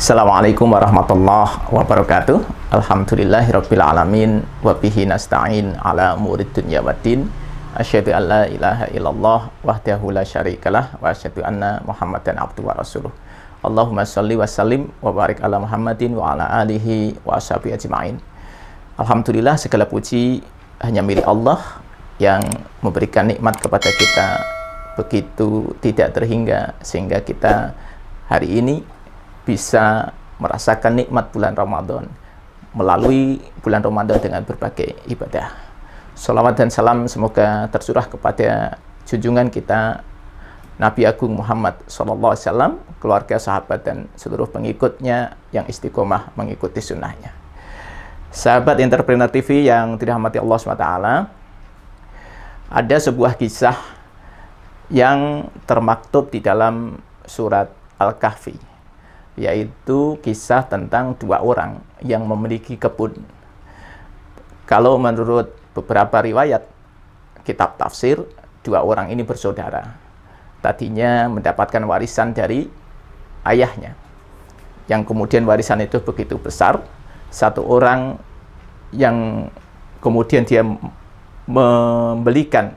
Assalamualaikum warahmatullahi wabarakatuh. Alhamdulillahirabbil alamin wa bihi nasta'in ala umurid dunya waddin. Asyhadu an la ilaha illallah wahdahu la syarikalah wa asyhadu anna Muhammadan abduhu wa rasuluh. Allahumma shalli wa sallim wa barik ala Muhammadin wa ala alihi wa ashabihi ajma'in. Alhamdulillah, segala puji hanya milik Allah yang memberikan nikmat kepada kita begitu tidak terhingga sehingga kita hari ini bisa merasakan nikmat bulan Ramadan melalui bulan Ramadan dengan berbagai ibadah. Salawat dan salam semoga tercurah kepada junjungan kita Nabi Agung Muhammad SAW, keluarga, sahabat, dan seluruh pengikutnya yang istiqomah mengikuti sunnahnya. Sahabat Entrepreneur TV yang dirahmati Allah SWT, ada sebuah kisah yang termaktub di dalam surat Al-Kahfi, yaitu kisah tentang dua orang yang memiliki kebun. Kalau menurut beberapa riwayat kitab tafsir, dua orang ini bersaudara. Tadinya mendapatkan warisan dari ayahnya, yang kemudian warisan itu begitu besar. Satu orang yang kemudian dia membelikan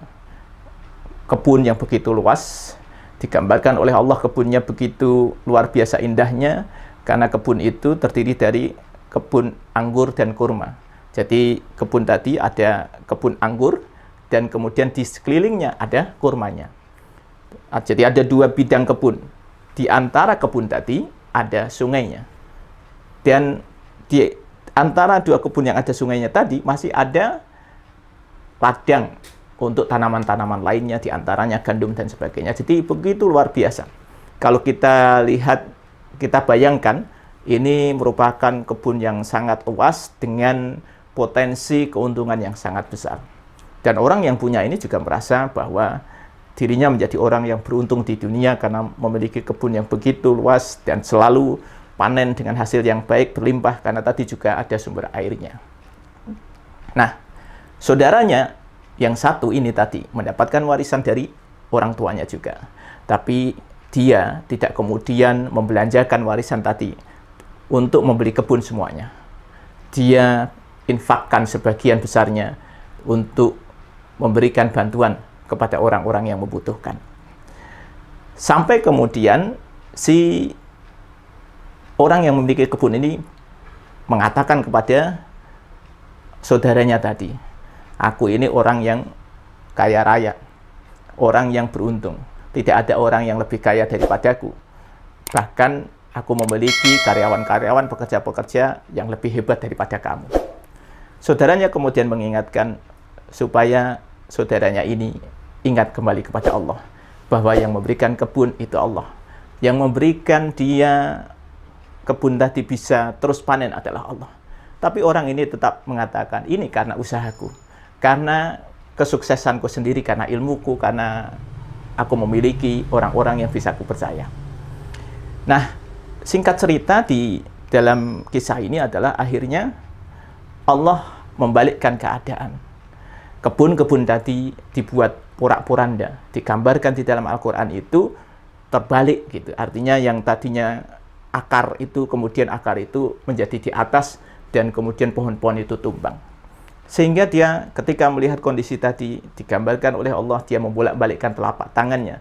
kebun yang begitu luas. Digambarkan oleh Allah kebunnya begitu luar biasa indahnya, karena kebun itu terdiri dari kebun anggur dan kurma. Jadi kebun tadi ada kebun anggur dan kemudian di sekelilingnya ada kurmanya. Jadi ada dua bidang kebun. Di antara kebun tadi ada sungainya. Dan di antara dua kebun yang ada sungainya tadi masih ada ladang untuk tanaman-tanaman lainnya, diantaranya gandum dan sebagainya. Jadi begitu luar biasa. Kalau kita lihat, kita bayangkan, ini merupakan kebun yang sangat luas dengan potensi keuntungan yang sangat besar. Dan orang yang punya ini juga merasa bahwa dirinya menjadi orang yang beruntung di dunia karena memiliki kebun yang begitu luas dan selalu panen dengan hasil yang baik, berlimpah, karena tadi juga ada sumber airnya. Nah, saudaranya yang satu ini tadi mendapatkan warisan dari orang tuanya juga. Tapi dia tidak kemudian membelanjakan warisan tadi untuk membeli kebun semuanya. Dia infakkan sebagian besarnya untuk memberikan bantuan kepada orang-orang yang membutuhkan. Sampai kemudian si orang yang memiliki kebun ini mengatakan kepada saudaranya tadi, "Aku ini orang yang kaya raya, orang yang beruntung. Tidak ada orang yang lebih kaya daripadaku. Bahkan aku memiliki karyawan-karyawan, pekerja-pekerja yang lebih hebat daripada kamu." Saudaranya kemudian mengingatkan supaya saudaranya ini ingat kembali kepada Allah, bahwa yang memberikan kebun itu Allah. Yang memberikan dia kebun tadi bisa terus panen adalah Allah. Tapi orang ini tetap mengatakan, ini karena usahaku, karena kesuksesanku sendiri, karena ilmuku, karena aku memiliki orang-orang yang bisa aku percaya. Nah, singkat cerita di dalam kisah ini adalah akhirnya Allah membalikkan keadaan. Kebun-kebun tadi dibuat porak-poranda, digambarkan di dalam Al-Quran itu terbalik gitu. Artinya yang tadinya akar itu, kemudian akar itu menjadi di atas dan kemudian pohon-pohon itu tumbang. Sehingga dia ketika melihat kondisi tadi digambarkan oleh Allah, dia membolak-balikkan telapak tangannya,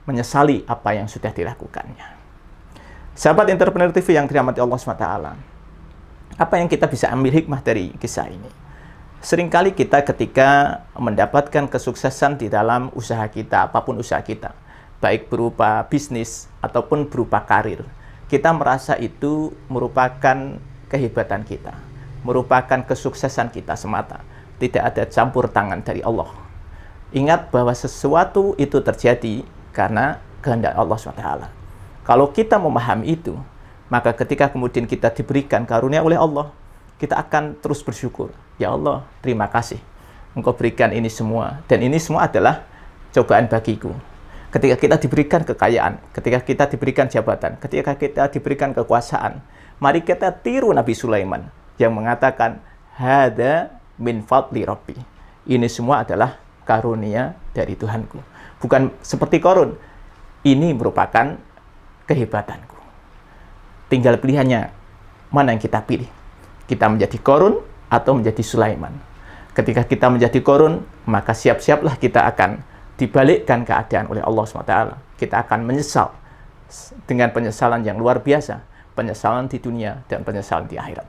menyesali apa yang sudah dilakukannya. Sahabat Entrepreneur TV yang dirahmati Allah SWT, apa yang kita bisa ambil hikmah dari kisah ini? Seringkali kita ketika mendapatkan kesuksesan di dalam usaha kita, apapun usaha kita, baik berupa bisnis ataupun berupa karir, kita merasa itu merupakan kehebatan kita, merupakan kesuksesan kita semata. Tidak ada campur tangan dari Allah. Ingat bahwa sesuatu itu terjadi karena kehendak Allah SWT. Kalau kita memahami itu, maka ketika kemudian kita diberikan karunia oleh Allah, kita akan terus bersyukur. Ya Allah, terima kasih. Engkau berikan ini semua. Dan ini semua adalah cobaan bagiku. Ketika kita diberikan kekayaan, ketika kita diberikan jabatan, ketika kita diberikan kekuasaan, mari kita tiru Nabi Sulaiman yang mengatakan, "Hada min fadli Rabbi." Ini semua adalah karunia dari Tuhanku. Bukan seperti Qarun. Ini merupakan kehebatanku. Tinggal pilihannya mana yang kita pilih. Kita menjadi Qarun atau menjadi Sulaiman. Ketika kita menjadi Qarun, maka siap-siaplah kita akan dibalikkan keadaan oleh Allah SWT. Kita akan menyesal dengan penyesalan yang luar biasa, penyesalan di dunia dan penyesalan di akhirat.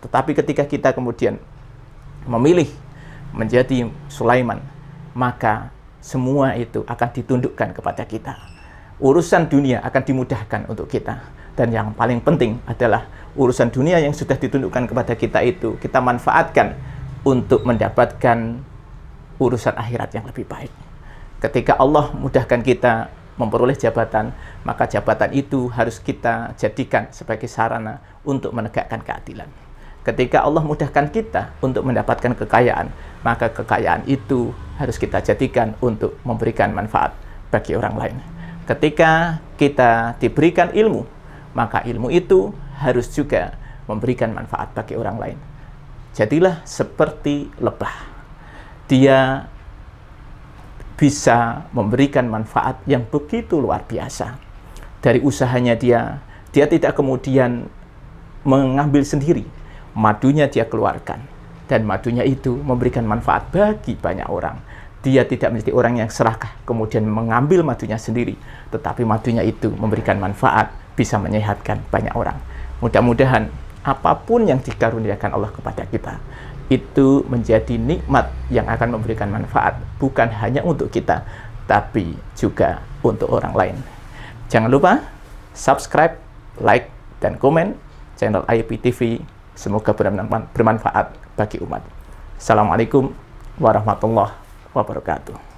Tetapi ketika kita kemudian memilih menjadi Sulaiman, maka semua itu akan ditundukkan kepada kita. Urusan dunia akan dimudahkan untuk kita. Dan yang paling penting adalah urusan dunia yang sudah ditundukkan kepada kita itu kita manfaatkan untuk mendapatkan urusan akhirat yang lebih baik. Ketika Allah mudahkan kita memperoleh jabatan, maka jabatan itu harus kita jadikan sebagai sarana untuk menegakkan keadilan. Ketika Allah mudahkan kita untuk mendapatkan kekayaan, maka kekayaan itu harus kita jadikan untuk memberikan manfaat bagi orang lain. Ketika kita diberikan ilmu, maka ilmu itu harus juga memberikan manfaat bagi orang lain. Jadilah seperti lebah. Dia bisa memberikan manfaat yang begitu luar biasa. Dari usahanya dia tidak kemudian mengambil sendiri. Madunya dia keluarkan. Dan madunya itu memberikan manfaat bagi banyak orang. Dia tidak menjadi orang yang serakah, kemudian mengambil madunya sendiri. Tetapi madunya itu memberikan manfaat, bisa menyehatkan banyak orang. Mudah-mudahan apapun yang dikaruniakan Allah kepada kita, itu menjadi nikmat yang akan memberikan manfaat, bukan hanya untuk kita, tapi juga untuk orang lain. Jangan lupa subscribe, like, dan komen channel IPTV. Semoga bermanfaat bagi umat. Assalamualaikum warahmatullahi wabarakatuh.